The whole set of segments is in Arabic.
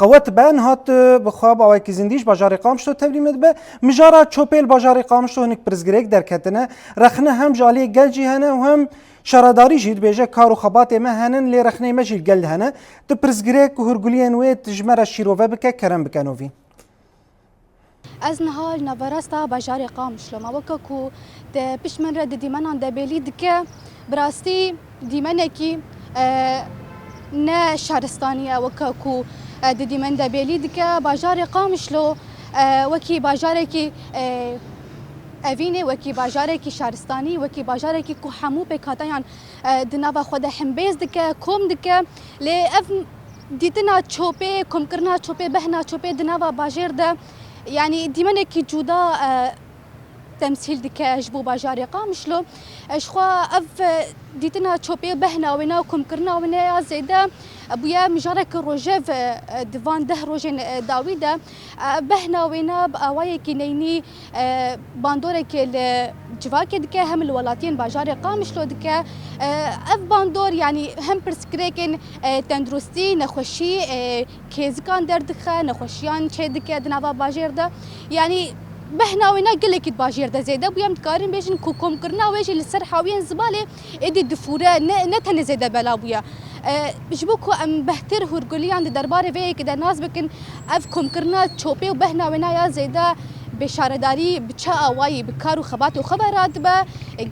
قوت بان هات بخواب اوای کی زندیش باجار قامشتو تبلیمت به مجارا چوپل باجار قامشتو هنک پرزگریک درکتنه رخنه هم جالی گلجی هنه و هم شراداری جید بیجه کارو خبات ما هنن لی رخنه مجید گل هنه تو پرزگریک و هرگولین و تجمر شیروه بکه کرم بکنوی از نهال نوارستا باجار قامشلو ما وککو ده پیش من رد دیمنان ده بلید که براستی دیمنه کی نه شهرستانیه وککو ده دیمن ده بلید که باجار قامشلو وکی باجاره کی اوینه وکی باجاره کی شهرستانی وکی باجاره کی کو همو بکاتیان دنوا خود حمبیز دکه کوم دکه لی اف دیتنا چوپه کوم کرنا چوپه بهنا چوپه دنوا باجر ده يعني ديما كي جودا تمثيل ديك جبو باجاري قامشلو اشخوا اف ديتنا تشوبي بهنا وينا وكم كرنا وينا زيدا ابويا مجارك روجيف ديفان ده روجين داويدا بهنا وينا باواي كينيني باندورك الجواكي ديك هم الولاتين باجاري قامشلو ديك اف باندور يعني هم برسكريكن تندرستي نخوشي كيزكان دردخه نخوشيان تشي ديك دنافا باجير ده يعني بهنا وينا قال لك باجير ده زيدا بويا متكارن بيجن كوكم كرنا ويجي للسر حاويين زباله ادي الدفوره نتن زيدا بلا بويا بجبوكو ام بهتر هرقولي عند دربار في كده ناس بكن افكم كرنا تشوبي وبهنا وينا يا زيدا بشارداری بچه آوایی بکار و خبات و خبرات با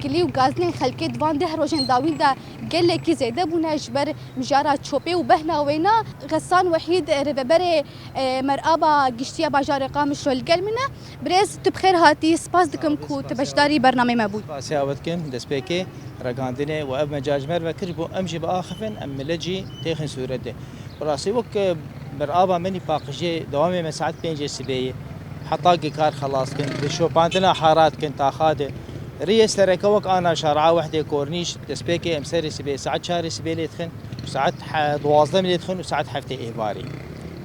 گلی و گازلین خلکی دوان ده روشن داوین دا گله کی زیده بونه جبر مجارا چوپی و بهنا وینا غسان وحید رببر مرآبا گشتیا باجار قامش رو الگل منه برز تبخیر هاتی سپاس دکم کو تبشداری برنامه مبود سپاسی آوتکم دسپیکی رگاندنه و اب مجاجمر و کربو امجی با آخفن ام ملجی تیخن سورده براسي وك مرآبا مني باقجي دوامي مساعد بينجي سبيه حطاقي كار خلاص كنت بشوف عندنا حارات كنت اخاده ريس تركوك انا شارعه وحده كورنيش تسبيكي امسري سبي ساعات شاري سبي لي يدخن وساعات دوازده من يدخن وساعات حفتي ايباري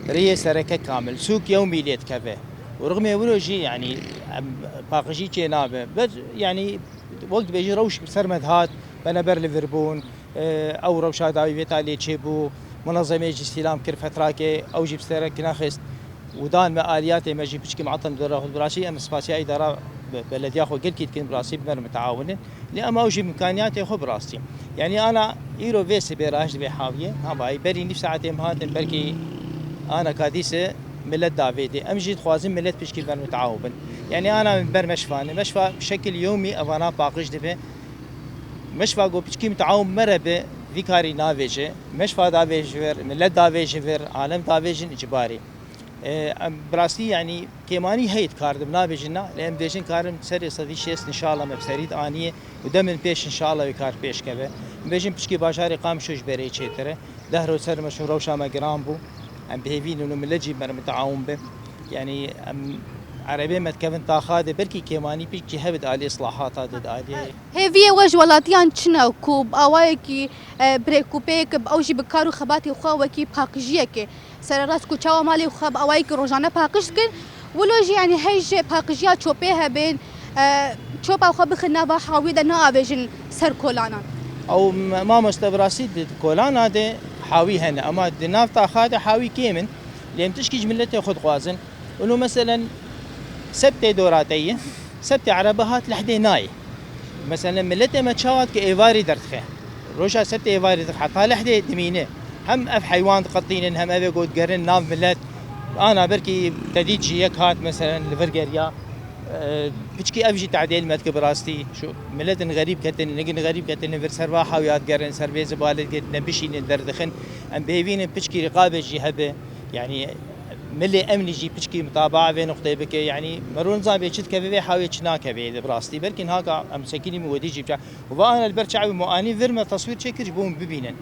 ريس تركه كامل سوق يومي ليت كفه ورغم يولوجي يعني باقجي جنابه بس يعني وقت بيجي روش سرمد هات بنبر ليفربون او روشا داوي بيتالي تشيبو منظمه استلام كر فتراكي او جيب سترك ناخست ودان ما آليات مجي بشكي معطل دره براسي ام سباسي اداره بلديه اخو قلت كن براسي بمر متعاونه لأما اوجي امكانياتي اخو براسي يعني انا ايرو فيس براج بحاويه ها باي بري نفس ساعتين هات بركي انا كاديسه ملت دافيدي امجي خوازم ملت بشكي بمر متعاون يعني انا من بر مشفى بشكل يومي افانا باقش دبه مشفى جو بشكي متعاون مربه فيكاري نافيجي مشفى دافيجي ملت دافيجي عالم دافيجي اجباري براسي يعني كيماني هيت كاردم نابجنا لان ديجن كارم سري صدي شيس ان شاء الله مبسريد انيه ودمن بيش ان شاء الله وكار بيش كبه بيجن بشكي باشاري قام شوش بري تشتره دهرو سر مشهور روشا ما جرام بو ام بهيفين انه ملجي بر متعاون به يعني ام عربي متكفن تاخاده بركي كيماني بيجي هبد عليه اصلاحات هذا عليه هيفي وج ولاتيان تشنا كوب اوايكي بريكوبيك باوجي بكارو خباتي وخاوكي باقجيكي سر راس كوچاوا مالي وخاب اوايكي روجانا باقشكن ولوجي يعني هيج باقجيا تشوبيها بين تشوبا وخاب خنا با حاويدا نافجن سر كولانا او ما مستبراسي كولان هذا حاوي هنا اما دناف تاخاده حاوي كيمن لين تشكي ملته خذ خوازن انه مثلا سبت دوراتيه سبت عربهات لحدي ناي مثلا ملته ما تشاوت كايفاري درتخه روشا سبت ايفاري حتى لحدي دمينه هم اف حيوان قطين هم ابي قود قرن ناف ملت انا بركي تديد جيك هات مثلا لفرقريا بشكي افجي تعديل متك براستي شو ملت غريب كتن نجن غريب كتن في سرواحه ويات قرن سربيز بالد نبشي ندردخن ام بيبين بشكي رقابه جي هبه يعني ملي امني جي بشكي متابعه بين نقطه بك يعني مرون نظام بيشد كبي حاوي تشناك بي براستي بركن هاكا ام سكيني مودي جي وانا البرشعوي مؤاني فيرما تصوير شكل بوم ببينن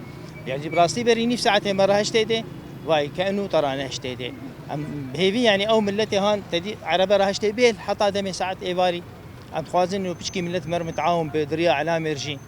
يعني براستي بريني في ساعتين مرة هشتيدي واي كأنه ترانا هشتيدي ام هيفي يعني او ملتي هان تدي عربه هشتي بيل حتى دمي ساعه ايفاري ام خوازن انه بشكي ملت مر متعاون بدريا علامه يرجي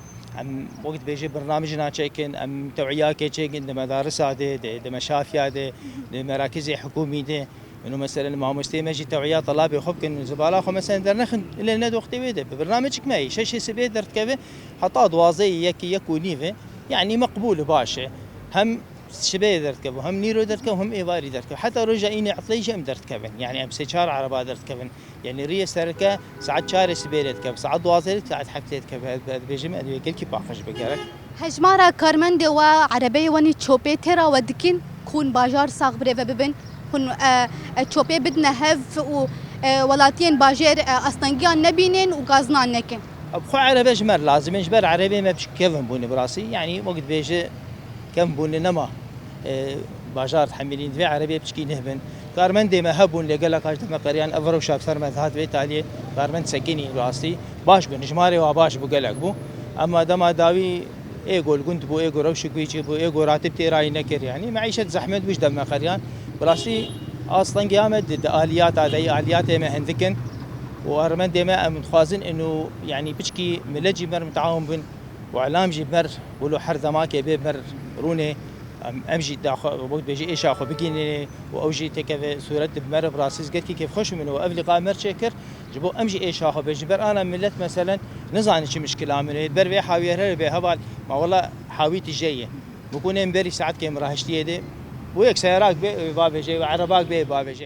ام وقت بيجي برنامجنا تشيكن ام توعيات تشيكن مدارس هذه مشافي هذه مراكز حكومي دي انه مثلا ما مستمجي توعيات طلابي خبكن زباله خو مثلا درنخن الا ند وقت بيده برنامجك ما شيء سبي درت كيف حطا دوازي يكي يكونيفه يعني مقبول باشا هم شبيه درتكب وهم نيرو درتكب وهم ايواري درتكب حتى رجع اني عطليجه ام درتكبن يعني ام سيشار عربا درتكبن يعني ريه سركه ساعات شار سبيلتكب ساعات دوازلت ساعات حكتكب هذا بيجم ادوي كل باقش بقرك هجمارا كارمند و عربي وني تشوبي ترا ودكين كون باجار صاغ بريفا ببن كون تشوبي بدنا هف و ولاتين باجر اصلا نبينين وغازنا نكن ابخو عربي جمر لازم اجبر عربي ما بش كيف بوني براسي يعني وقت بيجي كم بوني نما باجار تحملين في عربي بشكي نهبن كارمن ديما هبون اللي قال لك ما قريان افرو شاب فرمت هات بيت عليه كارمن سكيني براسي باش بن جماري وباش بو قالك بو اما دما داوي ايجو كنت بو ايجو روش كويتشي بو ايجو راتب تيراي نكر يعني معيشه زحمه وش دم قريان براسي اصلا قيامت الاليات هذه اليات ما هندكن وارمن ديما متخازن انه يعني بشكي ملجي مر متعاون بن واعلام جي مر ولو حر ما كي مر رونه امجي داخل بود بيجي ايش اخو بكيني واوجي تكف صوره بمر براسيس قلت كيف خوش منه وقبل قامر شكر جبو امجي ايش اخو بيجي بر انا ملت مثلا نزاني شي مشكله من بر بي حاوير بي هبال ما والله حاويتي جايه بكون امبري ساعات كم راهشتي دي ويك سيارات بي بابي جي وعرباك بي بابي جي